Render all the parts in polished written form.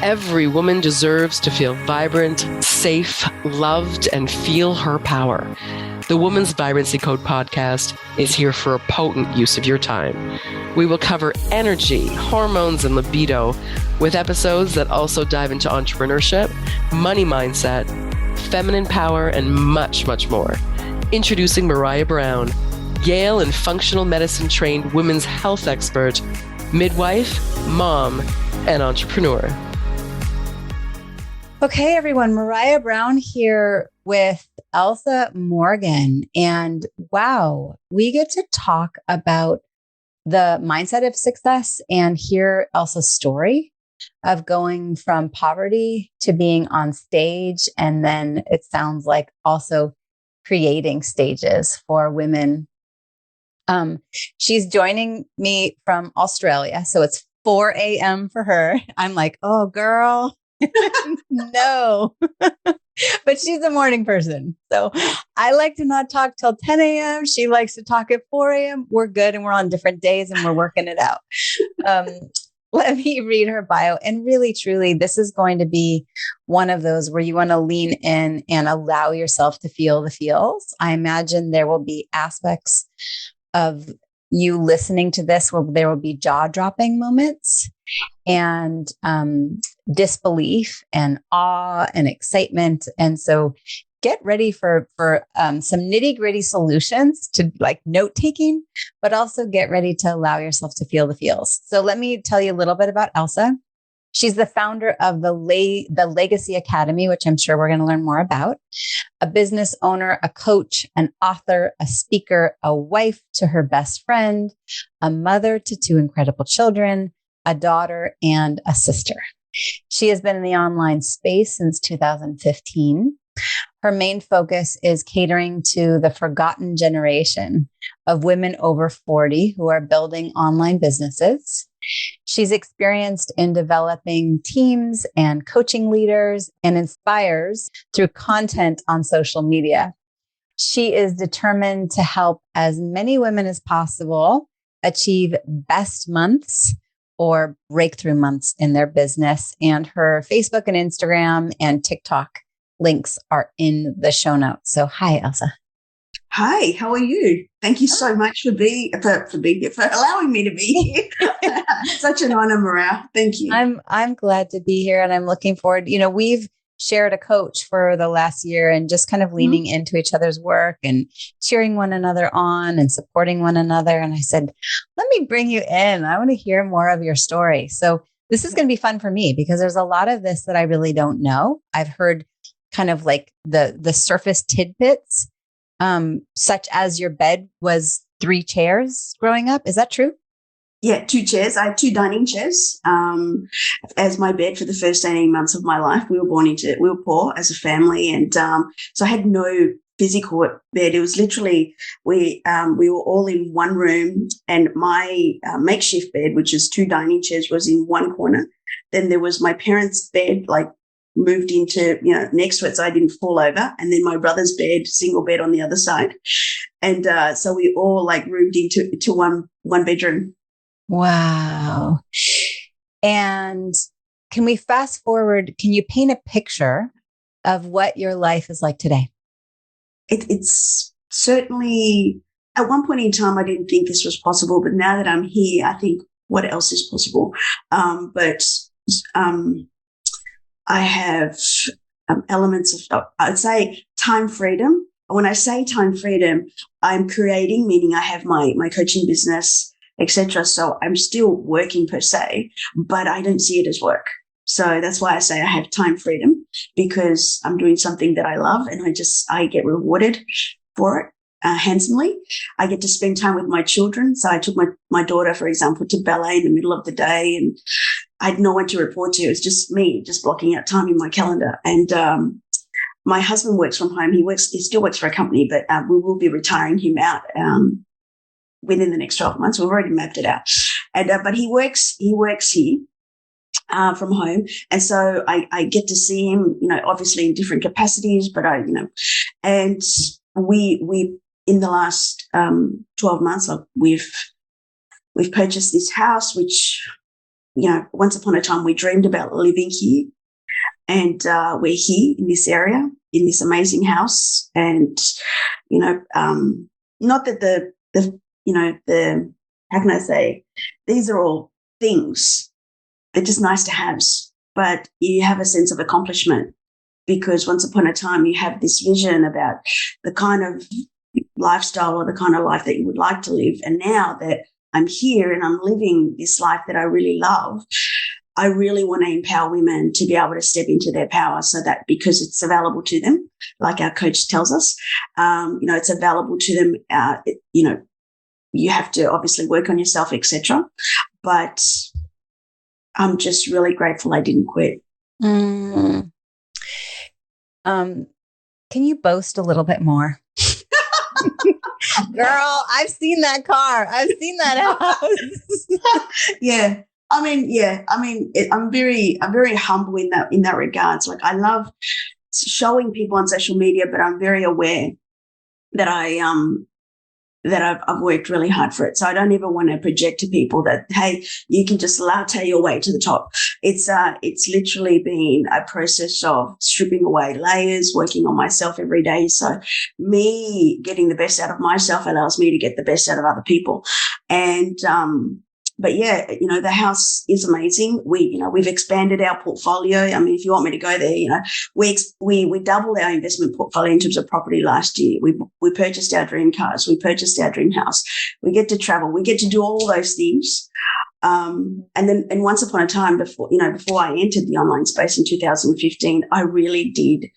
Every woman deserves to feel vibrant, safe, loved, and feel her power. The Woman's Vibrancy Code podcast is here for a potent use of your time. We will cover energy, hormones, and libido with episodes that also dive into entrepreneurship, money mindset, feminine power, and much, much more. Introducing Maraya Brown, Yale and functional medicine trained women's health expert, midwife, mom, and entrepreneur. Okay, everyone, Maraya Brown here with Elsa Morgan. And wow, we get to talk about the mindset of success and hear Elsa's story of going from poverty to being on stage. And then it sounds like also creating stages for women. She's joining me from Australia. So it's 4 a.m. for her. I'm like, oh, girl. No, but she's a morning person. So I like to not talk till 10 a.m. She likes to talk at 4 a.m. We're good. And we're on different days and we're working it out. Let me read her bio. And really, truly, this is going to be one of those where you want to lean in and allow yourself to feel the feels. I imagine there will be aspects of you listening to this where there will be jaw-dropping moments and disbelief and awe and excitement. And so get ready for some nitty-gritty solutions to like note-taking, but also get ready to allow yourself to feel the feels. So let me tell you a little bit about Elsa. She's the founder of the Legacy Academy, which I'm sure we're going to learn more about. A business owner, a coach, an author, a speaker, a wife to her best friend, a mother to 2 incredible children, a daughter, and a sister. She has been in the online space since 2015. Her main focus is catering to the forgotten generation of women over 40 who are building online businesses. She's experienced in developing teams and coaching leaders and inspires through content on social media. She is determined to help as many women as possible achieve best months or breakthrough months in their business. And her Facebook and Instagram and TikTok links are in the show notes. So hi, Elsa. Hi, how are you? Thank you so much for being here, for allowing me to be here. Such an honor, Maraya. Thank you. I'm glad to be here and I'm looking forward. You know, we've shared a coach for the last year and just kind of leaning into each other's work and cheering one another on and supporting one another. And I said, let me bring you in. I want to hear more of your story. So this is going to be fun for me because there's a lot of this that I really don't know. I've heard kind of like the surface tidbits, such as your bed was 3 chairs growing up. Is that true? Yeah, 2 chairs. I had 2 dining chairs as my bed for the first 18 months of my life. We were poor as a family. And so I had no physical bed. It was literally, we were all in one room and my makeshift bed, which is 2 dining chairs, was in one corner. Then there was my parents' bed, like moved into, next to it so I didn't fall over. And then my brother's bed, single bed on the other side. And so we all like roomed into one bedroom. Wow. And can we fast forward? Can you paint a picture of what your life is like today? It's certainly, at one point in time, I didn't think this was possible, but now that I'm here, I think what else is possible? I have elements of, I'd say, time freedom. When I say time freedom, I'm creating, meaning I have my coaching business, etc. So I'm still working per se, but I don't see it as work. So that's why I say I have time freedom, because I'm doing something that I love and I get rewarded for it handsomely. I get to spend time with my children. So I took my daughter, for example, to ballet in the middle of the day and I had no one to report to. It was just me, just blocking out time in my calendar. And my husband works from home. He still works for a company, but we will be retiring him out within the next 12 months. We've already mapped it out. And but he works here from home, and so I get to see him, obviously in different capacities. But and we in the last 12 months, we've purchased this house, which once upon a time we dreamed about living here, and we're here in this area, in this amazing house. And, not that the how can I say, these are all things. They're just nice to haves, but you have a sense of accomplishment because once upon a time you have this vision about the kind of lifestyle or the kind of life that you would like to live. And now that I'm here and I'm living this life that I really love, I really want to empower women to be able to step into their power so that because it's available to them, like our coach tells us, it's available to them. You have to obviously work on yourself, etc. But I'm just really grateful I didn't quit. Mm. Can you boast a little bit more? Girl, I've seen that car. I've seen that house. Yeah. I'm very humble in that regards. Like, I love showing people on social media, but I'm very aware that I've worked really hard for it. So I don't ever want to project to people that, hey, you can just latte your way to the top. It's literally been a process of stripping away layers, working on myself every day. So me getting the best out of myself allows me to get the best out of other people. And, but yeah, the house is amazing. We've expanded our portfolio. I mean, if you want me to go there, we doubled our investment portfolio in terms of property last year. We purchased our dream cars. We purchased our dream house. We get to travel. We get to do all those things. And once upon a time before I entered the online space in 2015, I really did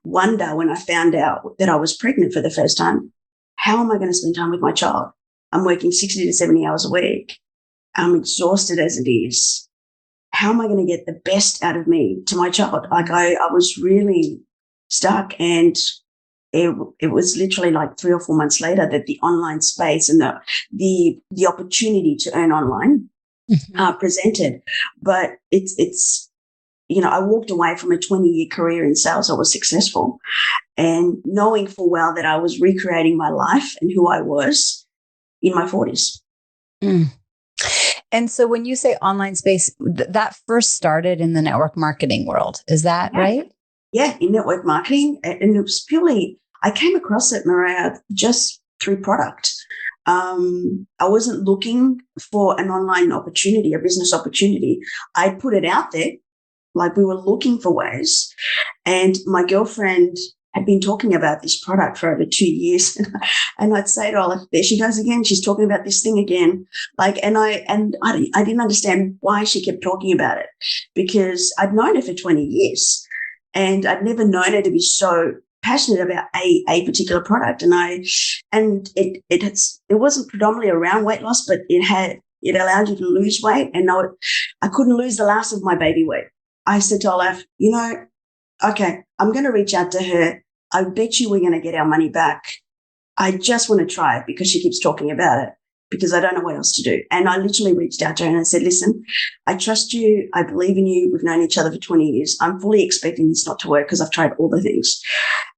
wonder when I found out that I was pregnant for the first time, how am I going to spend time with my child? I'm working 60 to 70 hours a week. I'm exhausted as it is. How am I going to get the best out of me to my child? Like I was really stuck, and it was literally like 3 or 4 months later that the online space and the opportunity to earn online presented. But it's I walked away from a 20-year career in sales. I was successful, and knowing full well that I was recreating my life and who I was in my 40s. Mm. And so when you say online space, that first started in the network marketing world. Is that right? Yeah, in network marketing. And it was purely, I came across it, Maraya, just through product. I wasn't looking for an online opportunity, a business opportunity. I put it out there, like we were looking for ways. And my girlfriend had been talking about this product for over 2 years. And I'd say to her, there she goes again. She's talking about this thing again. And I didn't understand why she kept talking about it, because I'd known her for 20 years and I'd never known her to be so passionate about a particular product. And it wasn't predominantly around weight loss, but it allowed you to lose weight. And I couldn't lose the last of my baby weight. I said to Olaf, okay, I'm going to reach out to her. I bet you we're going to get our money back. I just want to try it because she keeps talking about it, because I don't know what else to do. And I literally reached out to her and I said, listen, I trust you. I believe in you. We've known each other for 20 years. I'm fully expecting this not to work because I've tried all the things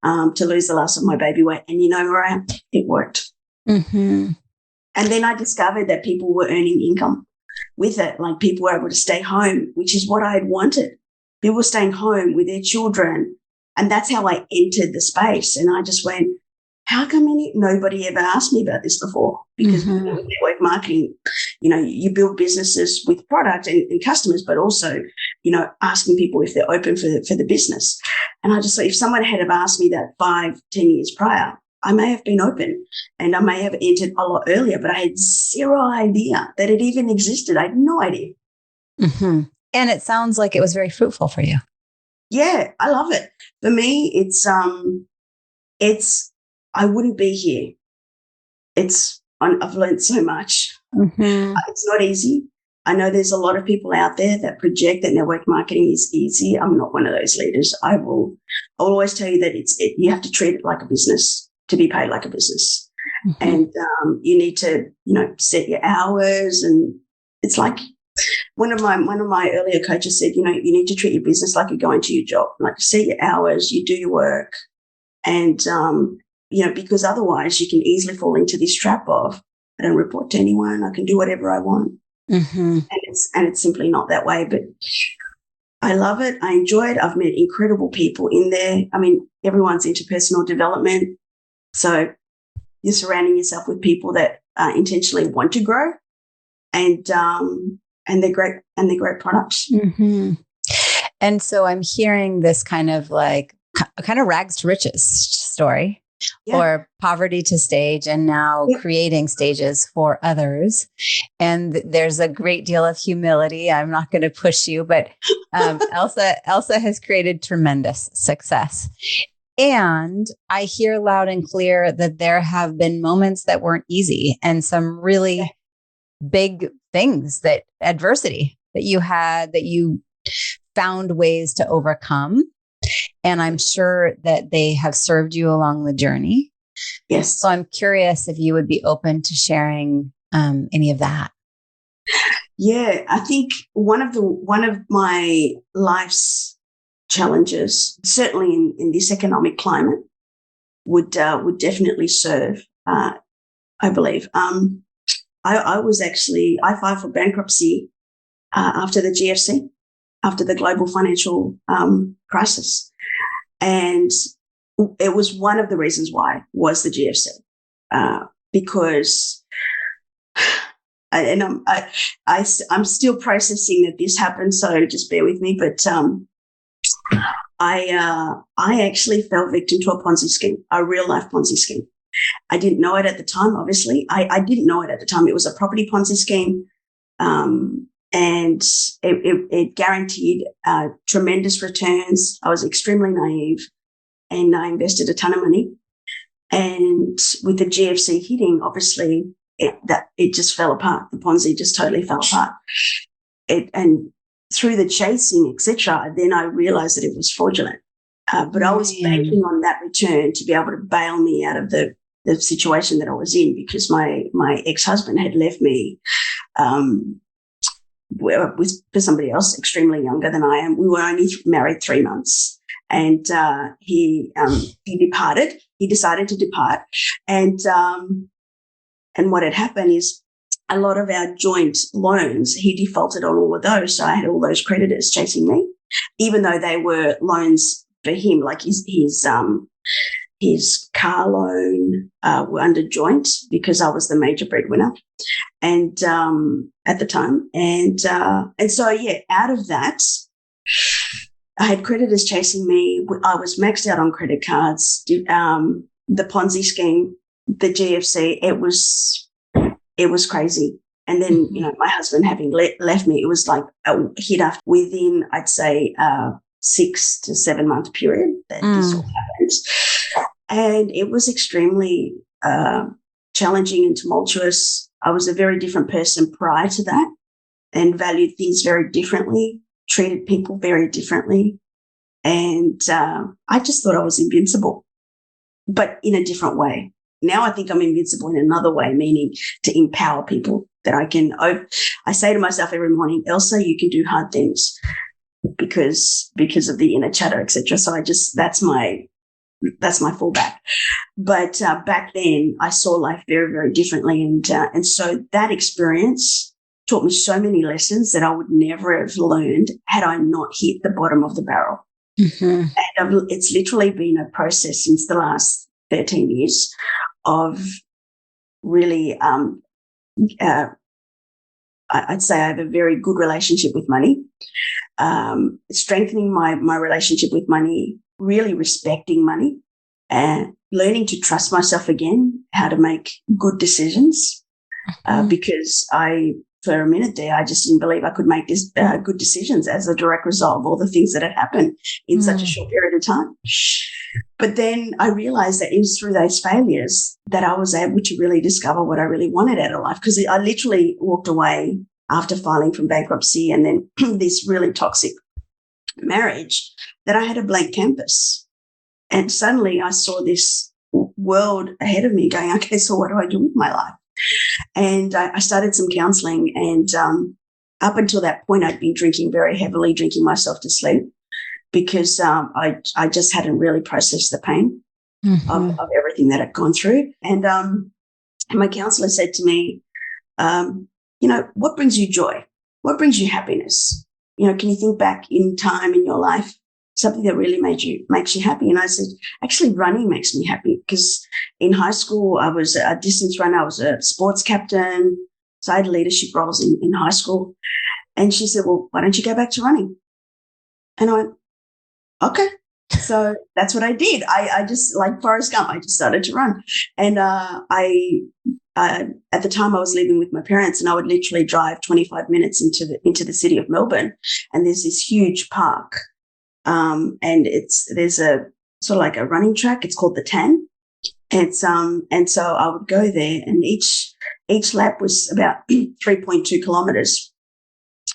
to lose the last of my baby weight. And Maraya, it worked. Mm-hmm. And then I discovered that people were earning income with it. Like, people were able to stay home, which is what I had wanted. People were staying home with their children. And that's how I entered the space. And I just went, how come nobody ever asked me about this before? Because with network marketing, you build businesses with product and customers, but also, asking people if they're open for the business. And I just thought, if someone had have asked me that 5-10 years prior, I may have been open and I may have entered a lot earlier, but I had zero idea that it even existed. I had no idea. Mm-hmm. And it sounds like it was very fruitful for you. Yeah, I love it. For me, it's I wouldn't be here. I've learned so much. Mm-hmm. It's not easy. I know there's a lot of people out there that project that network marketing is easy. I'm not one of those leaders. I'll always tell you that you have to treat it like a business to be paid like a business. Mm-hmm. And you need to, set your hours. And it's like, one of my earlier coaches said, you need to treat your business like you're going to your job. Like, set your hours, you do your work, and because otherwise you can easily fall into this trap of, I don't report to anyone, I can do whatever I want. Mm-hmm. And it's simply not that way. But I love it. I enjoy it. I've met incredible people in there. I mean, everyone's into personal development. So you're surrounding yourself with people that intentionally want to grow, and they're great, and they're great products. Mm-hmm. And so I'm hearing this kind of rags to riches story. Yeah. Or poverty to stage, and now creating stages for others. And there's a great deal of humility. I'm not going to push you, but Elsa has created tremendous success. And I hear loud and clear that there have been moments that weren't easy, and some really big things, that adversity that you had, that you found ways to overcome. And I'm sure that they have served you along the journey. Yes. So I'm curious if you would be open to sharing any of that. Yeah, I think one of my life's challenges, certainly in this economic climate, would definitely serve. I believe. I filed for bankruptcy after the GFC, after the global financial crisis. And it was one of the reasons why was the GFC, because I'm still processing that this happened, so just bear with me. But I actually fell victim to a Ponzi scheme, a real life Ponzi scheme. I didn't know it at the time. Obviously, I didn't know it at the time. It was a property Ponzi scheme. And it guaranteed tremendous returns. I was extremely naive, and I invested a ton of money. And with the GFC hitting, obviously, it just fell apart. The Ponzi just totally fell apart. And through the chasing, etc., then I realized that it was fraudulent. But I was banking on that return to be able to bail me out of the situation that I was in, because my ex-husband had left me for somebody else extremely younger than I am. We were only married 3 months, and he departed. He decided to depart, and what had happened is a lot of our joint loans, he defaulted on all of those. So I had all those creditors chasing me, even though they were loans for him, like his car loan were under joint, because I was the major breadwinner, and at the time, and so out of that, I had creditors chasing me. I was maxed out on credit cards. The Ponzi scheme, the GFC, it was crazy. And then my husband having left me, it was like a hit after within, I'd say, 6 to 7 month period that this all happened. And it was extremely challenging and tumultuous. I was a very different person prior to that, and valued things very differently, treated people very differently. And I just thought I was invincible, but in a different way. Now I think I'm invincible in another way, meaning to empower people, that I can. I say to myself every morning, Elsa, you can do hard things because of the inner chatter, etc. So that's my fallback. But back then, I saw life very, very differently, and so that experience taught me so many lessons that I would never have learned had I not hit the bottom of the barrel. Mm-hmm. And it's literally been a process since the last 13 years of really, I'd say I have a very good relationship with money, strengthening my relationship with money, really respecting money, and learning to trust myself again, how to make good decisions, because for a minute there, I just didn't believe I could make good decisions as a direct result of all the things that had happened in such a short period of time. But then I realized that it was through those failures that I was able to really discover what I really wanted out of life, because I literally walked away after filing from bankruptcy and then this really toxic marriage, that I had a blank canvas. And suddenly I saw this world ahead of me going, okay, so what do I do with my life? And I started some counseling, and up until that point, I'd been drinking very heavily, drinking myself to sleep, because I just hadn't really processed the pain of everything that I'd gone through. And my counselor said to me, what brings you joy? What brings you happiness? Can you think back in time in your life, something that really makes you happy? And I said, actually, running makes me happy, because in high school, I was a distance runner. I was a sports captain. So I had leadership roles in high school. And she said, well, why don't you go back to running? And I went, okay. So that's what I did. I just, like Forrest Gump, I just started to run. And at the time I was living with my parents, and I would literally drive 25 minutes into the city of Melbourne. And there's this huge park. And there's a sort of like a running track. It's called the Tan. And so I would go there, and each lap was about 3.2 kilometers.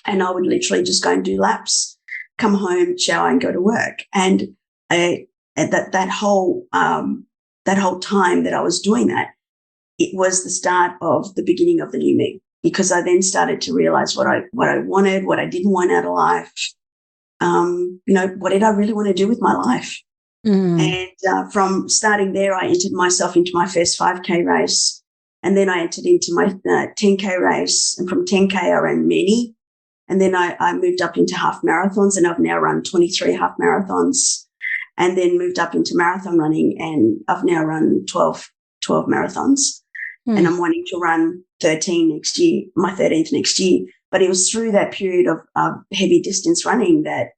And I would literally just go and do laps, come home, shower, and go to work. And that whole time that I was doing that, it was the start of the beginning of the new me, because I then started to realize what I wanted, what I didn't want out of life. What did I really want to do with my life? And from starting there, I entered myself into my first 5K race, and then I entered into my 10K race. And from 10K, I ran many. And then I moved up into half marathons, and I've now run 23 half marathons, and then moved up into marathon running, and I've now run 12 marathons. And I'm wanting to run 13 next year, my 13th next year. But it was through that period of heavy distance running that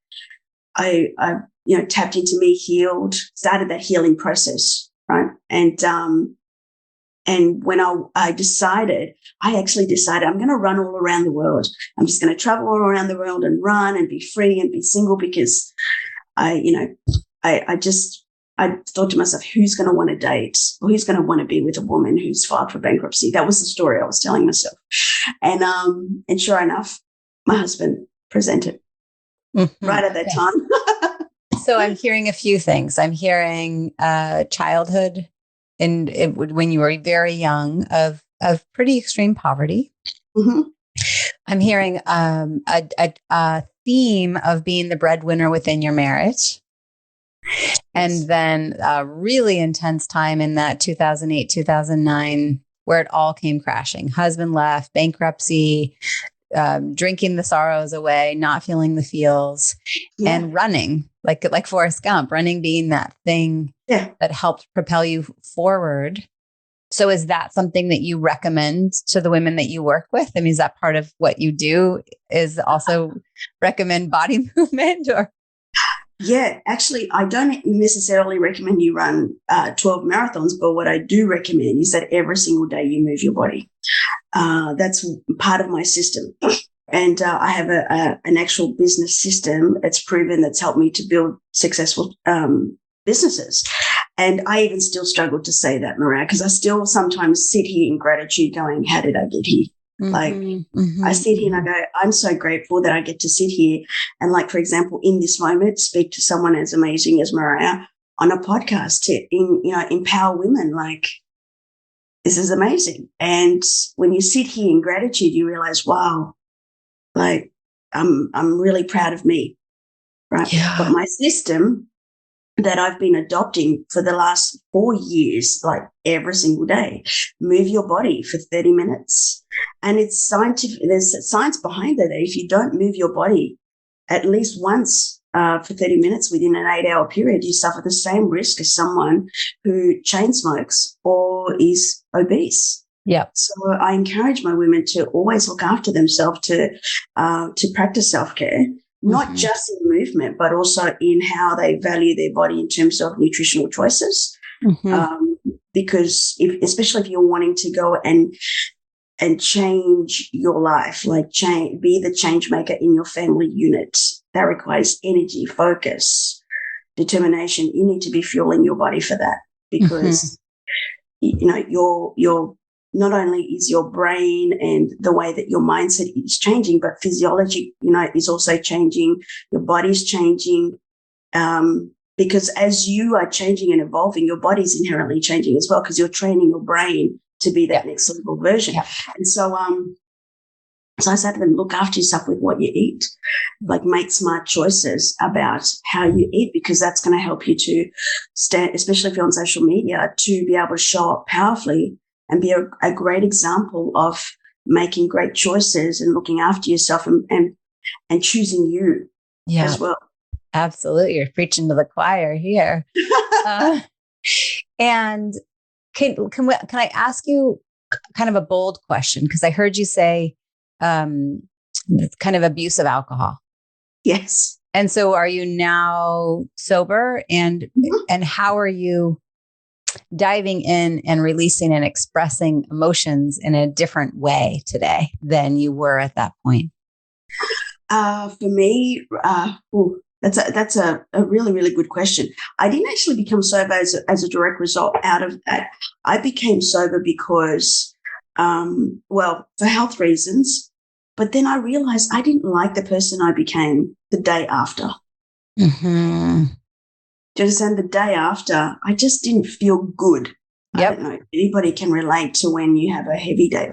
I tapped into me, healed, started that healing process, right? And when I actually decided I'm going to run all around the world. I'm just going to travel all around the world and run and be free and be single, because I thought to myself, who's going to want to date, or who's going to want to be with a woman who's filed for bankruptcy? That was the story I was telling myself. And sure enough, my husband presented right at that time. So I'm hearing a few things. I'm hearing childhood, and when you were very young, of pretty extreme poverty. Mm-hmm. I'm hearing a theme of being the breadwinner within your marriage. And then a really intense time in that 2008, 2009, where it all came crashing. Husband left, bankruptcy, drinking the sorrows away, not feeling the feels, and running, like Forrest Gump, running being that thing that helped propel you forward. So is that something that you recommend to the women that you work with? I mean, is that part of what you do, is also recommend body movement? Or Yeah, actually, I don't necessarily recommend you run 12 marathons, but what I do recommend is that every single day you move your body. That's part of my system. And I have an actual business system that's proven, that's helped me to build successful businesses. And I even still struggle to say that, Maraya, because I still sometimes sit here in gratitude going, how did I get here? I sit here and I go, I'm so grateful that I get to sit here and, like, for example, in this moment, speak to someone as amazing as Maraya on a podcast to empower women. Like, this is amazing. And when you sit here in gratitude, you realize, wow, like, I'm really proud of me, right? Yeah. But my system that I've been adopting for the last 4 years, like every single day, move your body for 30 minutes. And it's scientific. There's science behind it. If you don't move your body at least once for 30 minutes within an 8-hour period, you suffer the same risk as someone who chain smokes or is obese. Yeah. So I encourage my women to always look after themselves, to practice self-care. Not just in movement, but also in how they value their body in terms of nutritional choices. Because especially if you're wanting to go and change your life, like be the change maker in your family unit, that requires energy, focus, determination. You need to be fueling your body for that, because your not only is your brain and the way that your mindset is changing, but physiology, is also changing. Your body's changing. Because as you are changing and evolving, your body's inherently changing as well, because you're training your brain to be that next level version. Yeah. And so I say to them, look after yourself with what you eat. Like, make smart choices about how you eat, because that's going to help you to stand, especially if you're on social media, to be able to show up powerfully and be a great example of making great choices and looking after yourself and choosing you as well. Absolutely. You're preaching to the choir here. And can I ask you kind of a bold question? Because I heard you say kind of abuse of alcohol. Yes. And so are you now sober? And how are you diving in and releasing and expressing emotions in a different way today than you were at that point? For me, that's a really, really good question. I didn't actually become sober as a direct result out of that. I became sober because, for health reasons, but then I realized I didn't like the person I became the day after. Mm-hmm. Do you understand? The day after, I just didn't feel good. Yep. I don't know if anybody can relate to when you have a heavy day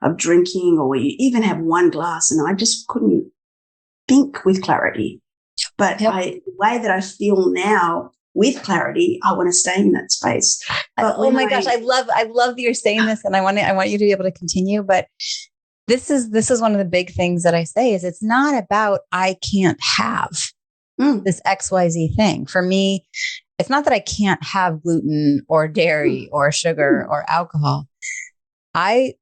of drinking, or you even have one glass, and I just couldn't think with clarity. But the way that I feel now with clarity, I want to stay in that space. But oh my gosh, I love that you're saying this, and I want you to be able to continue. But this is one of the big things that I say is it's not about I can't have this XYZ thing. For me, it's not that I can't have gluten or dairy or sugar or alcohol. I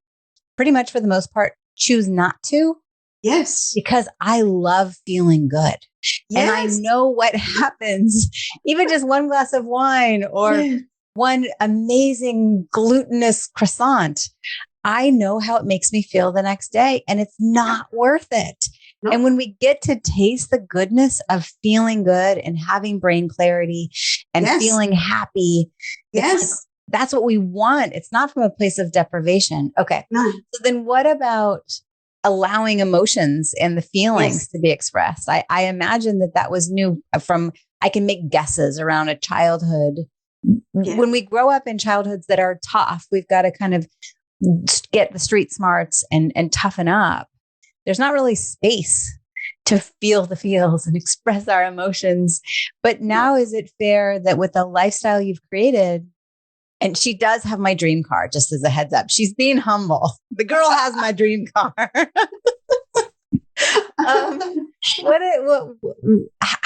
pretty much for the most part choose not to. Yes. Because I love feeling good. Yes. And I know what happens, even just one glass of wine or one amazing glutinous croissant. I know how it makes me feel the next day, and it's not worth it. Nope. And when we get to taste the goodness of feeling good and having brain clarity and feeling happy, that's what we want. It's not from a place of deprivation. Okay. No. So then what about allowing emotions and the feelings to be expressed? I imagine that was new from, I can make guesses around a childhood. Yeah. When we grow up in childhoods that are tough, we've got to kind of get the street smarts and toughen up. There's not really space to feel the feels and express our emotions. But now is it fair that with the lifestyle you've created, and she does have my dream car, just as a heads up. She's being humble. The girl has my dream car.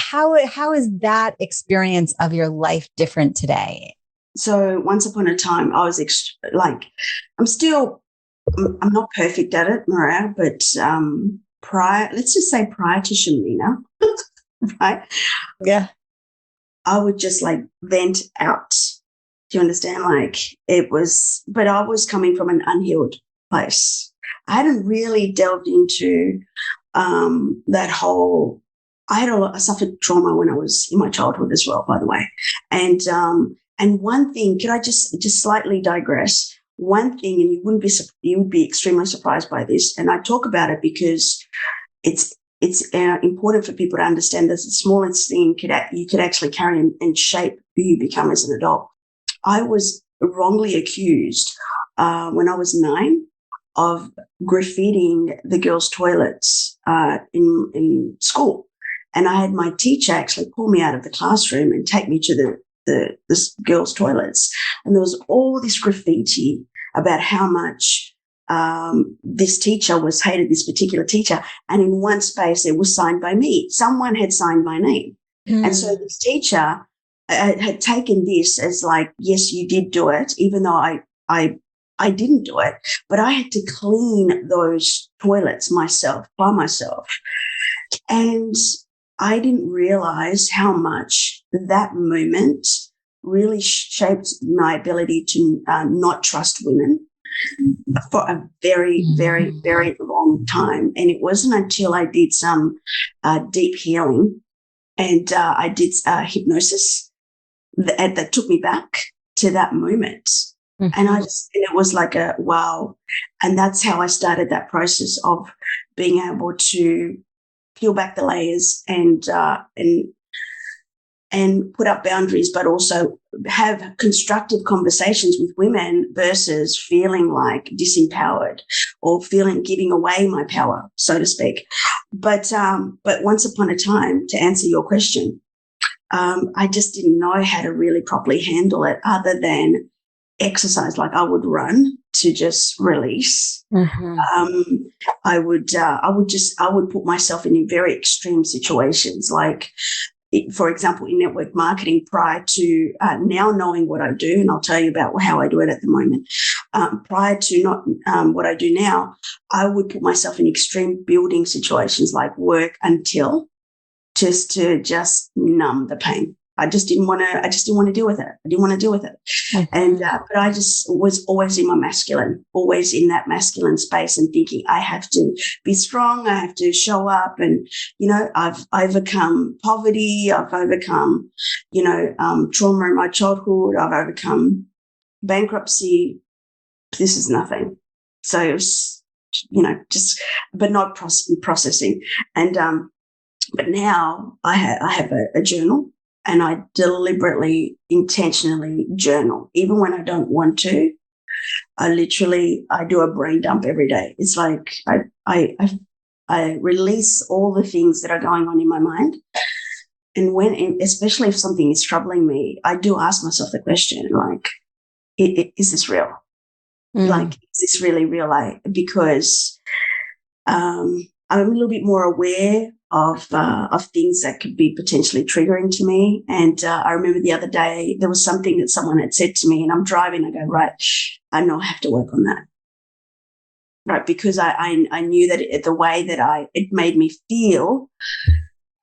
How is that experience of your life different today? So once upon a time, I was I'm not perfect at it, Maraya, but let's just say prior to Shamina, right? Yeah. I would just vent out. Do you understand? But I was coming from an unhealed place. I hadn't really delved into that whole. I suffered trauma when I was in my childhood as well, by the way. And one thing, could I just slightly digress? One thing, and you would be extremely surprised by this, and I talk about it because it's important for people to understand that the smallest thing you could actually carry and shape who you become as an adult. I was wrongly accused when I was 9 of graffitiing the girls' toilets in school. And I had my teacher actually pull me out of the classroom and take me to the girls' toilets. And there was all this graffiti about how much this teacher hated this particular teacher. And in one space, it was signed by me. Someone had signed my name. Mm. And so this teacher had taken this as yes, you did do it, even though I didn't do it, but I had to clean those toilets by myself. And I didn't realize how much that moment really shaped my ability to not trust women for a very, very, very long time. And it wasn't until I did some deep healing and I did hypnosis that took me back to that moment. Mm-hmm. And it was like a wow. And that's how I started that process of being able to peel back the layers and put up boundaries, but also have constructive conversations with women versus feeling disempowered or giving away my power, so to speak. But once upon a time, to answer your question, I just didn't know how to really properly handle it other than exercise. I would run to just release. I would put myself in very extreme situations, like, for example, in network marketing, prior to now knowing what I do, and I'll tell you about how I do it at the moment. Prior to not what I do now, I would put myself in extreme building situations, like work until, just to numb the pain. I just didn't want to deal with it. I didn't want to deal with it. And, but I just was always in my masculine, always in that masculine space, and thinking I have to be strong. I have to show up. And, I've overcome poverty. I've overcome, trauma in my childhood. I've overcome bankruptcy. This is nothing. So it was, but not processing. And, but now I have a journal. And I deliberately, intentionally journal. Even when I don't want to, I do a brain dump every day. It's like I release all the things that are going on in my mind. And especially if something is troubling me, I do ask myself the question, like, is this real? Like, is this really real? Because I'm a little bit more aware of things that could be potentially triggering to me. And I remember the other day, there was something that someone had said to me, and I'm driving, I go, right, I know I have to work on that. Right, because I knew that the way that it made me feel,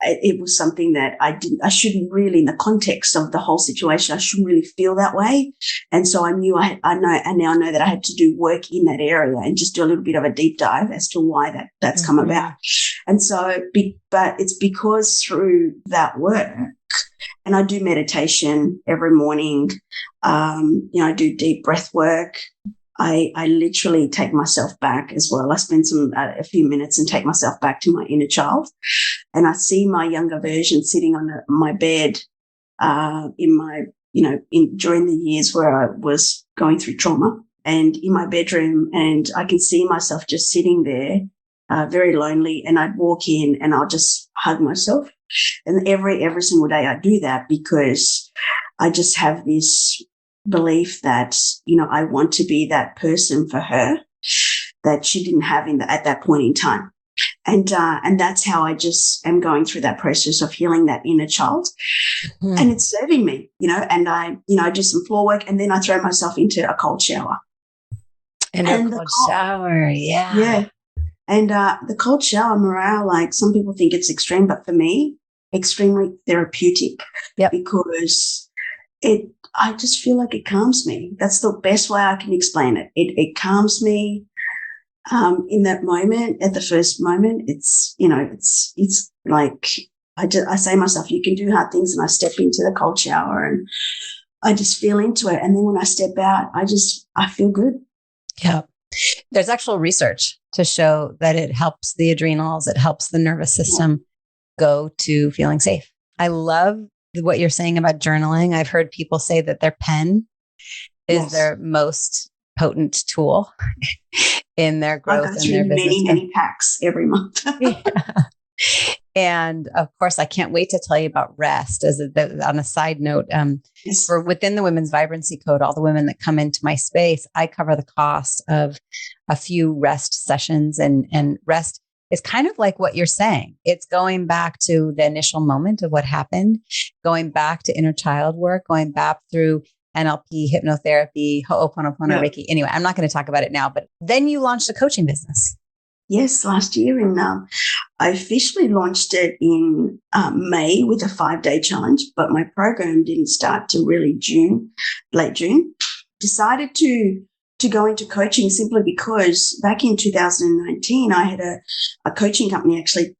it was something that I shouldn't really, in the context of the whole situation, I shouldn't really feel that way. And so I knew I now know that I had to do work in that area and just do a little bit of a deep dive as to why that's come about. And so, but it's because through that work, and I do meditation every morning, I do deep breath work. I literally take myself back as well. I spend a few minutes and take myself back to my inner child, and I see my younger version sitting on my bed during the years where I was going through trauma, and in my bedroom, and I can see myself just sitting there, very lonely, and I'd walk in and I'll just hug myself. And every single day I do that, because I just have this belief that, I want to be that person for her that she didn't have at that point in time. And that's how I just am going through that process of healing that inner child. And it's serving me, and I do some floor work, and then I throw myself into a cold shower. And a cold shower. Yeah. Yeah. And the cold shower, Maraya, like, some people think it's extreme, but for me, extremely therapeutic. Yep. Because I just feel like it calms me. That's the best way I can explain it. It calms me in that moment. At the first moment, it's like I say to myself, you can do hard things, and I step into the cold shower and I just feel into it. And then when I step out, I feel good. Yeah. There's actual research to show that it helps the adrenals, it helps the nervous system go to feeling safe. I love what you're saying about journaling. I've heard people say that their pen is their most potent tool in their growth and their business. Many packs every month. And of course, I can't wait to tell you about rest. On a side note, for within the Women's Vibrancy Code, all the women that come into my space, I cover the cost of a few rest sessions, and rest is kind of like what you're saying. It's going back to the initial moment of what happened, going back to inner child work, going back through NLP, hypnotherapy, Ho'oponopono, Reiki. Anyway, I'm not going to talk about it now, but then you launched a coaching business. Yes, last year. I officially launched it in May with a 5-day challenge, but my program didn't start till really late June. Decided to go into coaching simply because back in 2019, I had a coaching company actually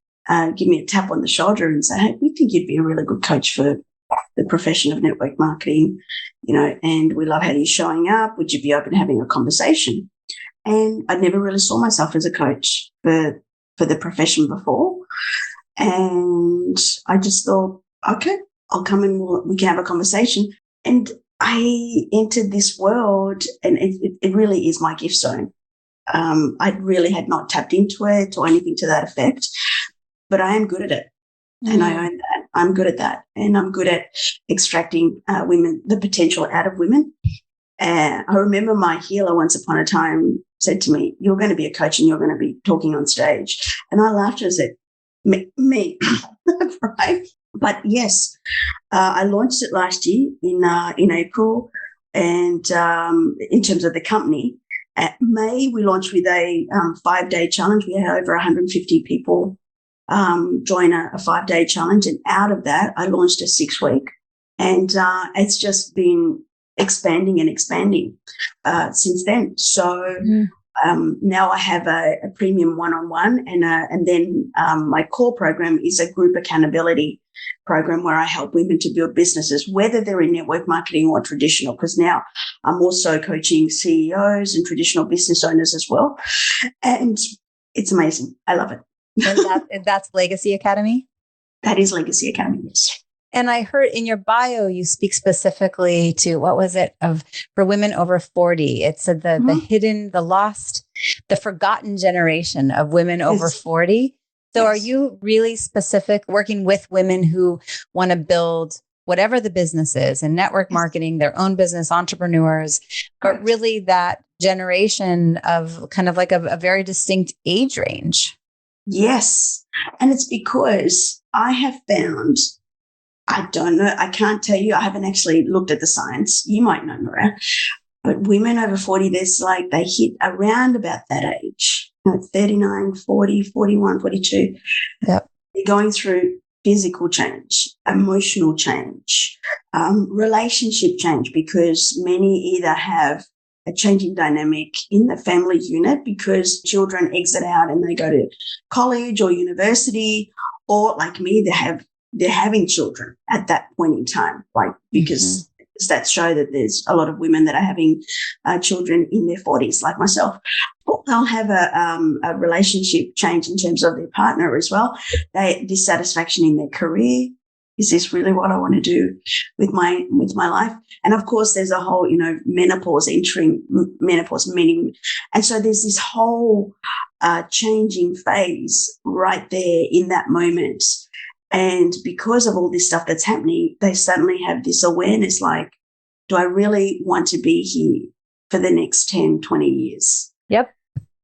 give me a tap on the shoulder and say, hey, we think you'd be a really good coach for the profession of network marketing, and we love how you're showing up. Would you be open to having a conversation? And I never really saw myself as a coach for the profession before. And I just thought, okay, I'll come and we can have a conversation. And I entered this world, and it really is my gift zone. I really had not tapped into it or anything to that effect, but I am good at it. And I own that. I'm good at that. And I'm good at extracting the potential out of women. And I remember my healer once upon a time said to me, "You're going to be a coach and you're going to be talking on stage." And I laughed and said, me. Right? But yes, I launched it last year in April, and in terms of the company. At May, we launched with a 5-day challenge. We had over 150 people join a 5-day challenge, and out of that, I launched a 6-week, and it's just been expanding and expanding since then. So now I have a premium one-on-one, and then my core program is a group accountability program where I help women to build businesses, whether they're in network marketing or traditional, because now I'm also coaching CEOs and traditional business owners as well. And it's amazing. I love it. And that's Legacy Academy? That is Legacy Academy, yes. And I heard in your bio, you speak specifically to, what was it, for women over 40. It said the hidden, the lost, the forgotten generation of women over 40. So are you really specific, working with women who want to build whatever the business is and network marketing, their own business, entrepreneurs, but really that generation of kind of like a very distinct age range? Yes. And it's because I have found, I don't know, I can't tell you, I haven't actually looked at the science. You might know, Maria, but women over 40, they hit around about that age, 39, 40, 41, 42. Yep. They're going through physical change, emotional change, relationship change, because many either have a changing dynamic in the family unit because children exit out and they go to college or university, or like me, they're having children at that point in time, like because stats show that there's a lot of women that are having children in their 40s, like myself. Or they'll have a relationship change in terms of their partner as well. Dissatisfaction in their career. Is this really what I want to do with my life? And of course, there's a whole, menopause, entering menopause, many women. And so there's this whole changing phase right there in that moment. And because of all this stuff that's happening, they suddenly have this awareness like, do I really want to be here for the next 10, 20 years? Yep.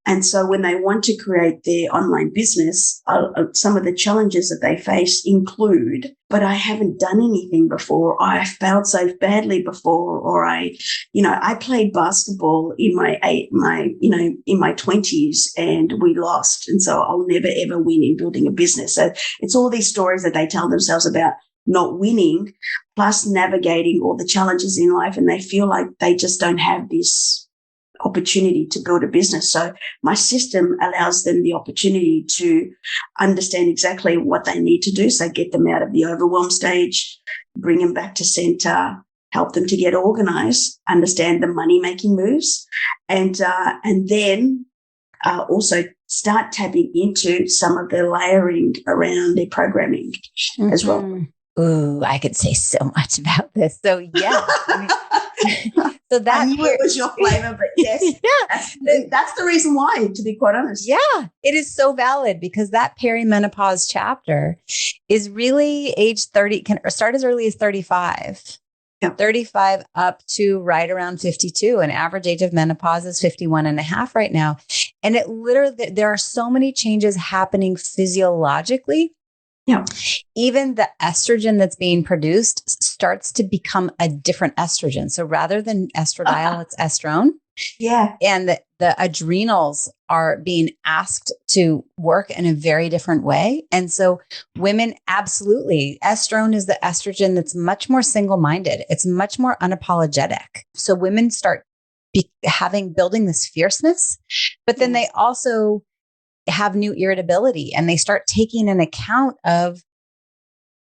And so when they want to create their online business, some of the challenges that they face include, but I haven't done anything before. I failed so badly before, or I played basketball in my 20s and we lost. And so I'll never ever win in building a business. So it's all these stories that they tell themselves about not winning, plus navigating all the challenges in life. And they feel like they just don't have this opportunity to build a business. So my system allows them the opportunity to understand exactly what they need to do. So get them out of the overwhelm stage, bring them back to center, help them to get organized, understand the money-making moves, and then also start tapping into some of the layering around their programming as well. Ooh, I could say so much about this. So yeah. So that I knew it was your flavor, but yes, that's the reason why, to be quite honest. Yeah, it is so valid because that perimenopause chapter is really age 30, can start as early as 35. Yep. 35 up to right around 52. An average age of menopause is 51 and a half right now. And it literally, there are so many changes happening physiologically. Yeah. Even the estrogen that's being produced starts to become a different estrogen. So rather than estradiol, it's estrone. Yeah. And the adrenals are being asked to work in a very different way. And so women, absolutely, estrone is the estrogen that's much more single-minded. It's much more unapologetic. So women start building this fierceness, but then they also have new irritability, and they start taking an account of,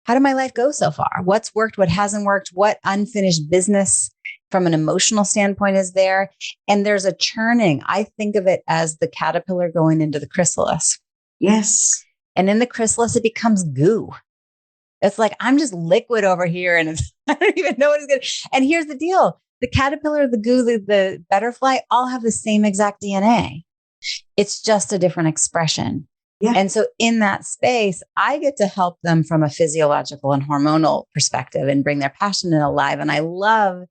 how did my life go so far? What's worked? What hasn't worked? What unfinished business from an emotional standpoint is there? And there's a churning. I think of it as the caterpillar going into the chrysalis. Yes. And in the chrysalis, it becomes goo. It's like, I'm just liquid over here and I don't even know what it's going to. And here's the deal. The caterpillar, the goo, the butterfly all have the same exact DNA. It's just a different expression. Yeah. And so in that space, I get to help them from a physiological and hormonal perspective and bring their passion in alive. And I love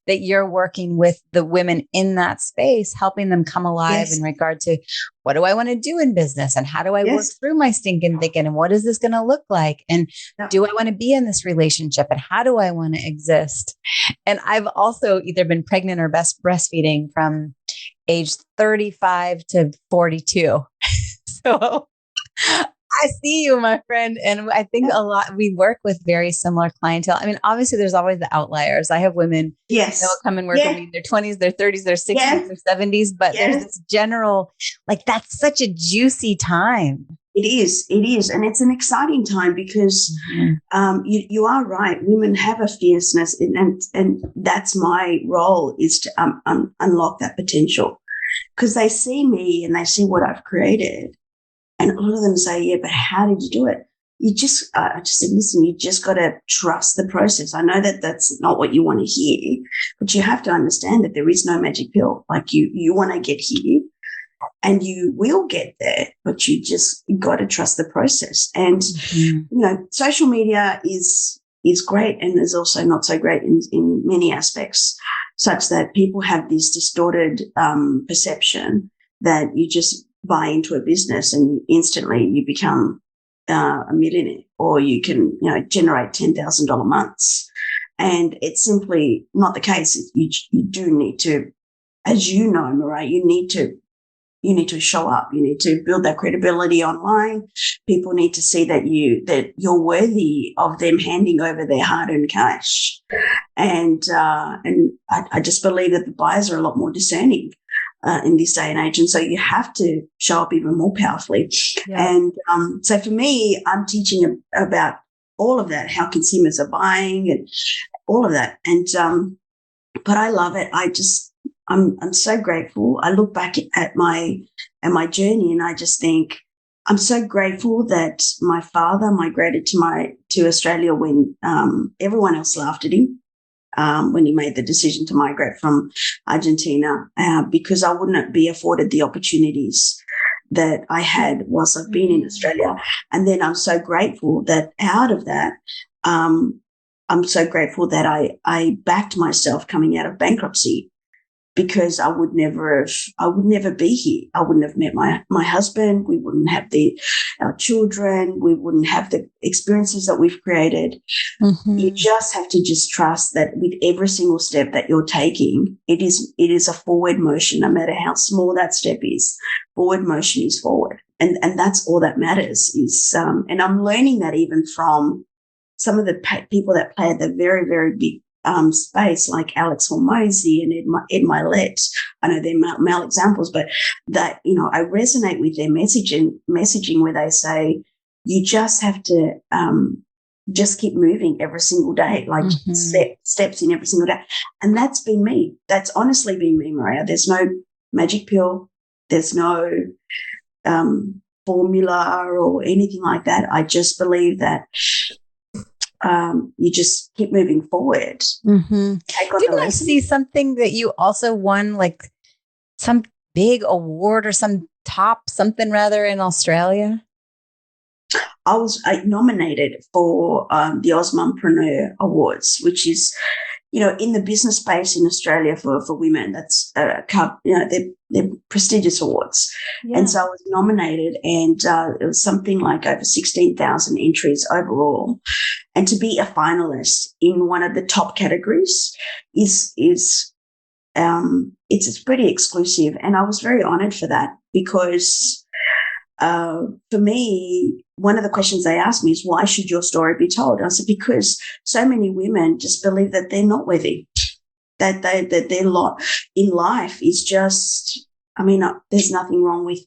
that you're working with the women in that space, helping them come alive in regard to what do I want to do in business and how do I work through my stinking thinking and what is this going to look like? And do I want to be in this relationship and how do I want to exist? And I've also either been pregnant or breastfeeding from age 35 to 42. So I see you, my friend. And I think we work with very similar clientele. I mean, obviously there's always the outliers. I have women that will come and work with me in their 20s, their 30s, their 60s, their 70s, but there's this general, like, that's such a juicy time. It is. And it's an exciting time because you are right. Women have a fierceness and that's my role, is to unlock that potential, because they see me and they see what I've created. And a lot of them say, yeah, but how did you do it? I just said, listen, you just got to trust the process. I know that that's not what you want to hear, but you have to understand that there is no magic pill. Like you want to get here and you will get there, but you just got to trust the process. And, social media is great and is also not so great in many aspects, such that people have this distorted perception that you just buy into a business and instantly you become a millionaire, or you can, generate $10,000 months. And it's simply not the case. You do need to, as you know, Maraya, you need to show up. You need to build that credibility online. People need to see that you're worthy of them handing over their hard-earned cash. And I just believe that the buyers are a lot more discerning in this day and age. And so you have to show up even more powerfully. Yeah. And so for me, I'm teaching about all of that, how consumers are buying and all of that. And but I love it. I'm so grateful. I look back at my journey and I just think I'm so grateful that my father migrated to Australia when everyone else laughed at him. When he made the decision to migrate from Argentina, because I wouldn't be afforded the opportunities that I had whilst I've been in Australia. And then I'm so grateful that out of that, I'm so grateful that I backed myself coming out of bankruptcy, because I would never be here. I wouldn't have met my husband. We wouldn't have our children. We wouldn't have the experiences that we've created. Mm-hmm. You just have to just trust that with every single step that you're taking, it is a forward motion, no matter how small that step is. Forward motion is forward. And that's all that matters is, and I'm learning that even from some of the people that play at the very, very big space, like Alex Hormozy and Ed Milet. I know they're male examples, but that, I resonate with their messaging where they say, you just have to just keep moving every single day, like steps in every single day. And that's been me. That's honestly been me, Maraya. There's no magic pill. There's no formula or anything like that. I just believe that you just keep moving forward. Mm-hmm. Didn't I see something that you also won, like some big award or something in Australia? I was nominated for the Osmompreneur Awards, which is, in the business space in Australia for women. That's they're prestigious awards. Yeah. And so I was nominated, and it was something like over 16,000 entries overall. And to be a finalist in one of the top categories is it's pretty exclusive. And I was very honored for that, because for me, one of the questions they asked me is, why should your story be told? And I said, because so many women just believe that they're not worthy, that their lot in life is just, there's nothing wrong with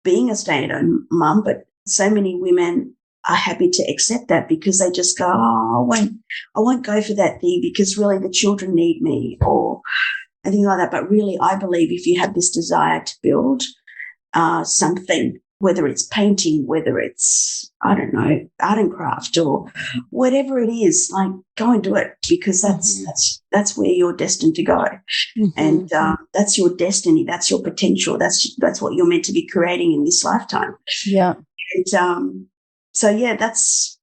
being a stay-at-home mum, but so many women are happy to accept that because they just go, I won't go for that thing because really the children need me, or anything like that. But really, I believe if you have this desire to build something whether it's painting, whether it's, I don't know, art and craft or whatever it is, like go and do it, because that's where you're destined to go. And that's your destiny. That's your potential. That's what you're meant to be creating in this lifetime. Yeah. And so, yeah, that's,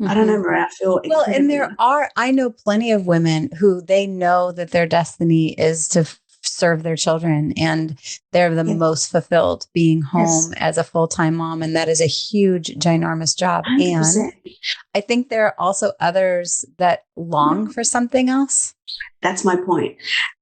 I don't know, Mariah, I feel well, and I know plenty of women who they know that their destiny is to serve their children, and they're the most fulfilled being home as a full-time mom. And that is a huge, ginormous job. 100%. And I think there are also others that long for something else. That's my point.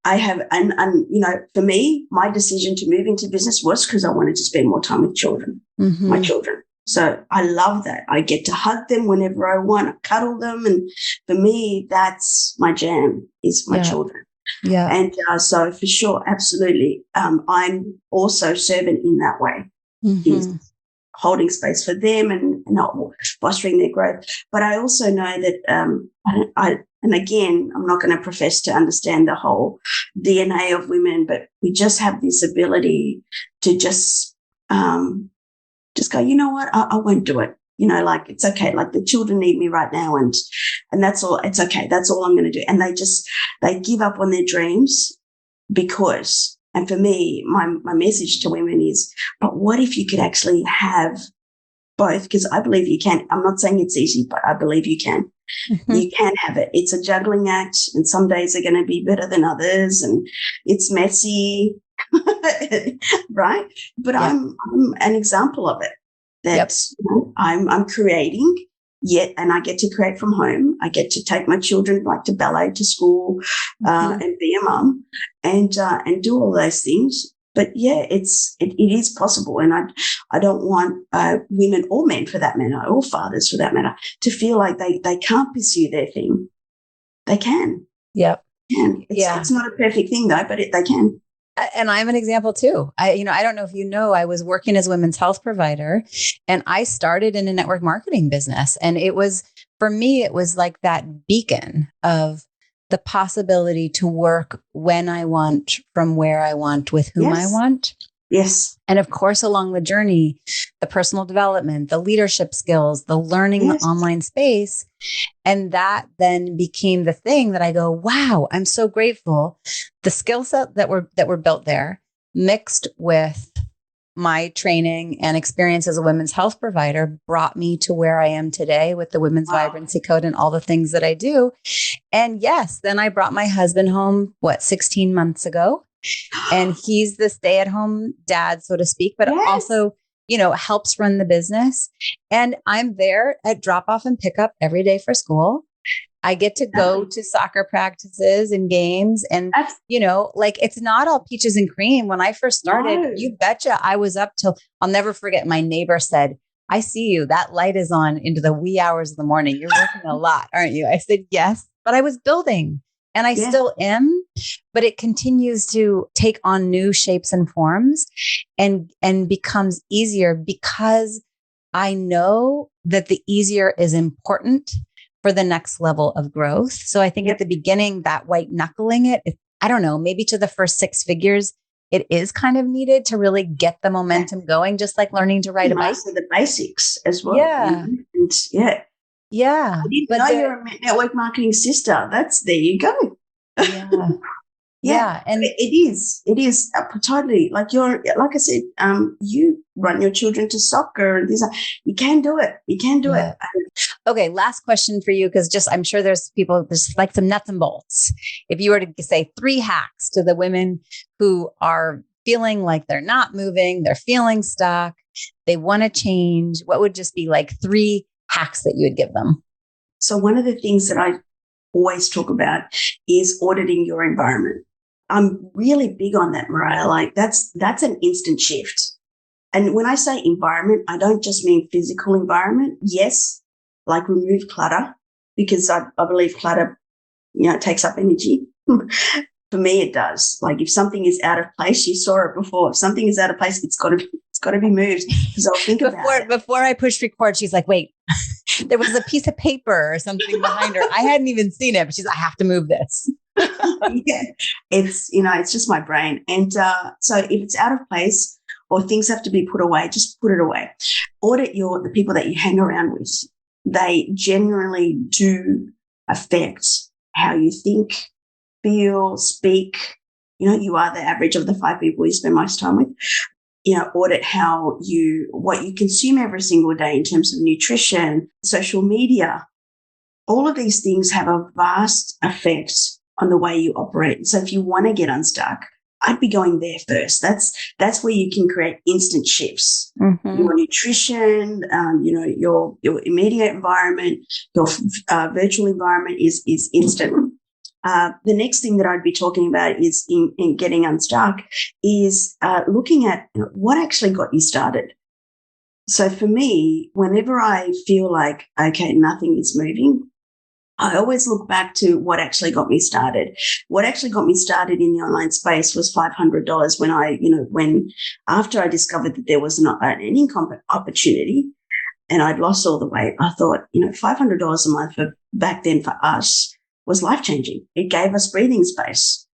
I have, and you know, for me, my decision to move into business was because I wanted to spend more time with children, my children. So I love that. I get to hug them whenever I want, I cuddle them. And for me, that's my jam, is my children. Yeah. And so for sure, absolutely. I'm also servant in that way, is holding space for them and not fostering their growth. But I also know that and again, I'm not going to profess to understand the whole DNA of women, but we just have this ability to just go, you know what, I won't do it. You know, like, it's okay. Like, the children need me right now. And that's all. It's okay. That's all I'm going to do. And they give up on their dreams because, and for me, my message to women is, but what if you could actually have both? Because I believe you can. I'm not saying it's easy, but I believe you can. You can have it. It's a juggling act, and some days are going to be better than others, and it's messy, right? But I'm an example of it. That you know, I'm creating, and I get to create from home. I get to take my children like to ballet, to school, and be a mum, and do all those things. But yeah, it is possible, and I don't want women or men for that matter, or fathers for that matter, to feel like they can't pursue their thing. They can. Yep. It's not a perfect thing though, but they can. And I'm an example too. I don't know if you know, I was working as a women's health provider, and I started in a network marketing business. And it was, for me, it was like that beacon of the possibility to work when I want, from where I want, with whom I want. Yes. And of course, along the journey, the personal development, the leadership skills, the learning, the online space. And that then became the thing that I go, wow, I'm so grateful. The skill set that were built there, mixed with my training and experience as a women's health provider, brought me to where I am today with the Women's Vibrancy Code and all the things that I do. And yes, then I brought my husband home, 16 months ago. And he's the stay-at-home dad, so to speak, but also, helps run the business. And I'm there at drop-off and pickup every day for school. I get to go to soccer practices and games. And, it's not all peaches and cream. When I first started, you betcha I was up till, I'll never forget, my neighbor said, I see you. That light is on into the wee hours of the morning. You're working a lot, aren't you? I said, yes, but I was building. And I still am, but it continues to take on new shapes and forms and becomes easier, because I know that the easier is important for the next level of growth. So I think at the beginning, that white knuckling it, I don't know, maybe to the first 6 figures, it is kind of needed to really get the momentum going, just like learning to ride a bike. The basics as well. Yeah. And yeah. I didn't know you're a network marketing sister. There you go. Yeah. And it is totally like like I said, you run your children to soccer and these you can do it. Okay. Last question for you. Because I'm sure there's like some nuts and bolts. If you were to say 3 hacks to the women who are feeling like they're not moving, they're feeling stuck, they want to change, what would just be like 3 hacks that you would give them? So one of the things that I always talk about is auditing your environment. I'm really big on that, Mariah. Like that's an instant shift. And when I say environment, I don't just mean physical environment. Yes, like remove clutter, because I believe clutter, takes up energy. For me, it does. Like if something is out of place, you saw it before. If something is out of place, it's got to be moved. Because I'll think about it. Before I pushed record, she's like, wait, there was a piece of paper or something behind her. I hadn't even seen it, but she's like, I have to move this. It's just my brain. And so if it's out of place, or things have to be put away, just put it away. Audit the people that you hang around with. They generally do affect how you think, feel, speak. You are the average of the 5 people you spend most time with. Audit what you consume every single day in terms of nutrition, social media. All of these things have a vast effect on the way you operate. So if you want to get unstuck, I'd be going there first. That's where you can create instant shifts. Your nutrition, your immediate environment, your virtual environment is instant. The next thing that I'd be talking about is in getting unstuck is looking at what actually got you started. So for me, whenever I feel like, okay, nothing is moving, I always look back to what actually got me started. What actually got me started in the online space was $500 after I discovered that there was an income opportunity and I'd lost all the weight. I thought, $500 a month back then for us was life-changing. It gave us breathing space.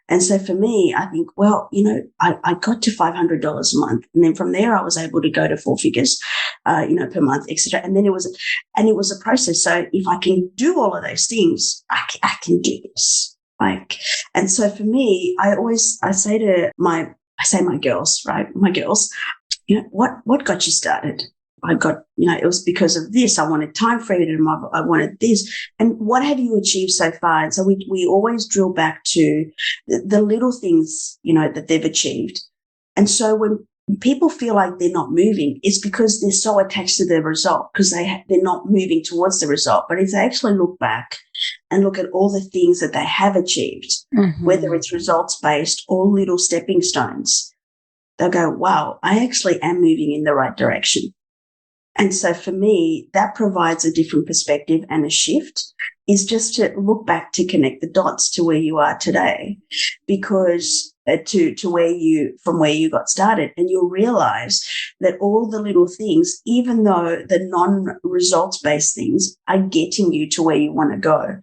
And so for me, I think, I got to $500 a month. And then from there, I was able to go to 4 figures, per month, etc. And then it was a process. So if I can do all of those things, I can do this. And so for me, I say my girls, right? My girls, what got you started? It was because of this. I wanted time freedom. I wanted this. And what have you achieved so far? And so we always drill back to the little things, that they've achieved. And so when people feel like they're not moving, it's because they're so attached to the result because they're not moving towards the result. But if they actually look back and look at all the things that they have achieved, whether it's results-based or little stepping stones, they'll go, wow, I actually am moving in the right direction. And so for me, that provides a different perspective and a shift is just to look back to connect the dots to where you are today because from where you got started. And you'll realize that all the little things, even though the non-results based things are getting you to where you want to go.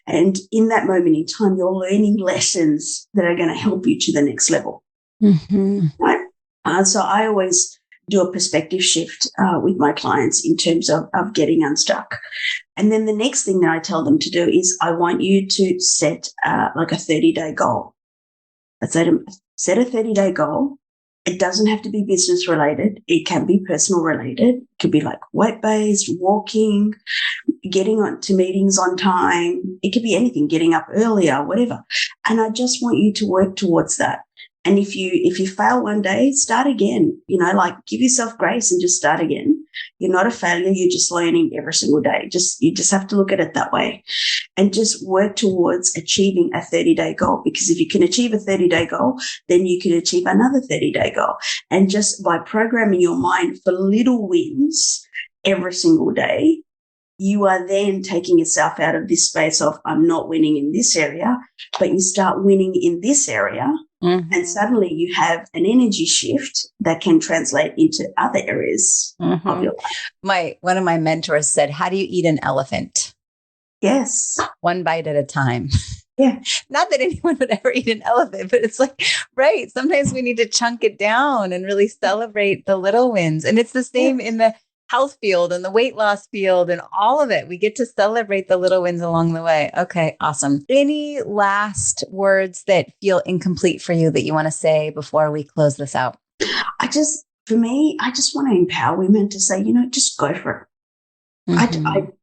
And in that moment in time, you're learning lessons that are going to help you to the next level. Right? So I always do a perspective shift with my clients in terms of getting unstuck. And then the next thing that I tell them to do is I want you to set like a 30-day goal. I say to them, set a 30-day goal. It doesn't have to be business related. It can be personal related. It could be like weight-based, walking, getting on to meetings on time. It could be anything, getting up earlier, whatever. And I just want you to work towards that. And if you fail one day, start again, give yourself grace and just start again. You're not a failure. You're just learning every single day. You just have to look at it that way and just work towards achieving a 30-day goal. Because if you can achieve a 30-day goal, then you can achieve another 30-day goal. And just by programming your mind for little wins every single day, you are then taking yourself out of this space of I'm not winning in this area, but you start winning in this area. And suddenly you have an energy shift that can translate into other areas of your life. One of my mentors said, how do you eat an elephant? Yes. One bite at a time. Yeah. Not that anyone would ever eat an elephant, but it's like, right. Sometimes we need to chunk it down and really celebrate the little wins. And it's the same in the health field and the weight loss field and all of it. We get to celebrate the little wins along the way. Okay, awesome. Any last words that feel incomplete for you that you want to say before we close this out? I just want to empower women to say, just go for it. I'm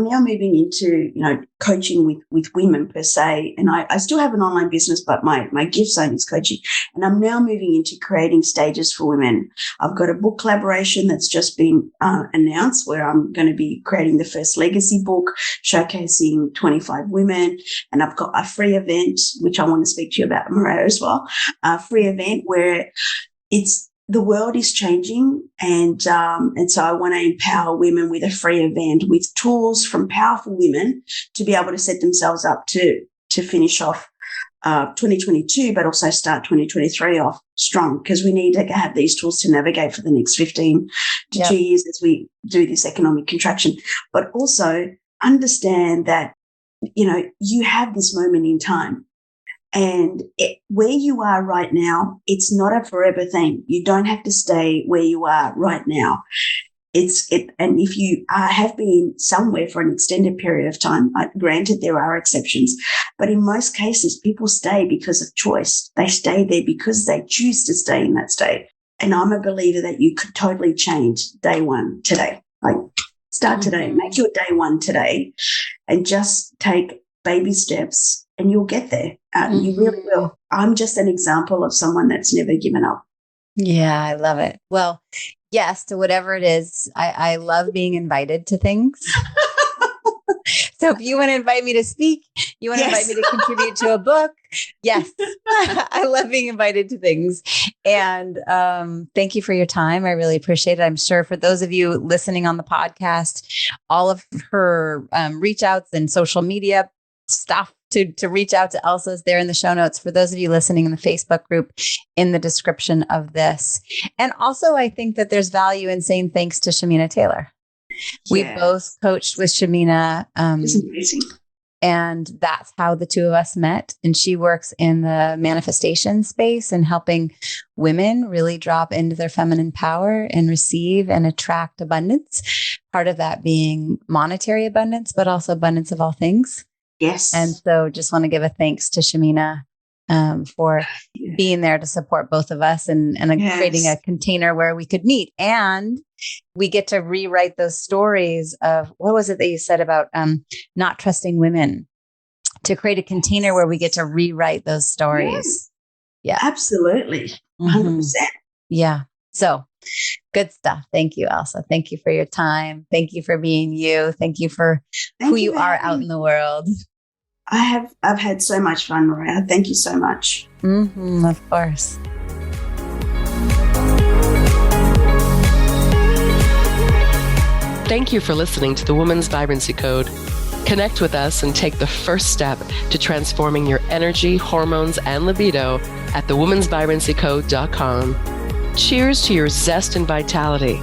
now moving into, coaching with women per se. And I still have an online business, but my gift zone is coaching. And I'm now moving into creating stages for women. I've got a book collaboration that's just been announced where I'm going to be creating the first legacy book, showcasing 25 women. And I've got a free event, which I want to speak to you about, Maraya, as well. A free event where the world is changing, and so I want to empower women with a free event with tools from powerful women to be able to set themselves up to finish off 2022, but also start 2023 off strong, because we need to have these tools to navigate for the next 15 to 2 years as we do this economic contraction. But also understand that, you have this moment in time. And where you are right now, it's not a forever thing. You don't have to stay where you are right now. And if you have been somewhere for an extended period of time, granted there are exceptions, but in most cases, people stay because of choice. They stay there because they choose to stay in that state. And I'm a believer that you could totally change day one today. Like, start today, make your day one today, and just take baby steps, and you'll get there. You really will. I'm just an example of someone that's never given up. Yeah, I love it. Well, yes, to whatever it is. I love being invited to things. So if you want to invite me to speak, you want to invite me to contribute to a book. Yes, I love being invited to things. And thank you for your time. I really appreciate it. I'm sure for those of you listening on the podcast, all of her reach outs and social media stuff to reach out to Elsa is there in the show notes. For those of you listening in the Facebook group, in the description of this. And also, I think that there's value in saying thanks to Shamina Taylor. We both coached with Shamina. It's amazing. And that's how the two of us met. And she works in the manifestation space and helping women really drop into their feminine power and receive and attract abundance. Part of that being monetary abundance, but also abundance of all things. Yes. And so just want to give a thanks to Shamina for being there to support both of us and creating a container where we could meet. And we get to rewrite those stories of, what was it that you said about not trusting women, to create a container where we get to rewrite those stories. Yeah, absolutely. 100%. Yeah. So good stuff. Thank you, Elsa. Thank you for your time. Thank you for being you. Thank you for who you are out in the world. I've had so much fun, Maraya. Thank you so much. Of course. Thank you for listening to the Woman's Vibrancy Code. Connect with us and take the first step to transforming your energy, hormones, and libido at thewomansvibrancycode.com. Cheers to your zest and vitality.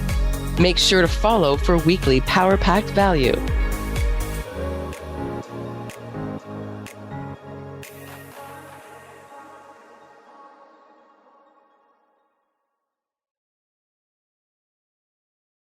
Make sure to follow for weekly power-packed value.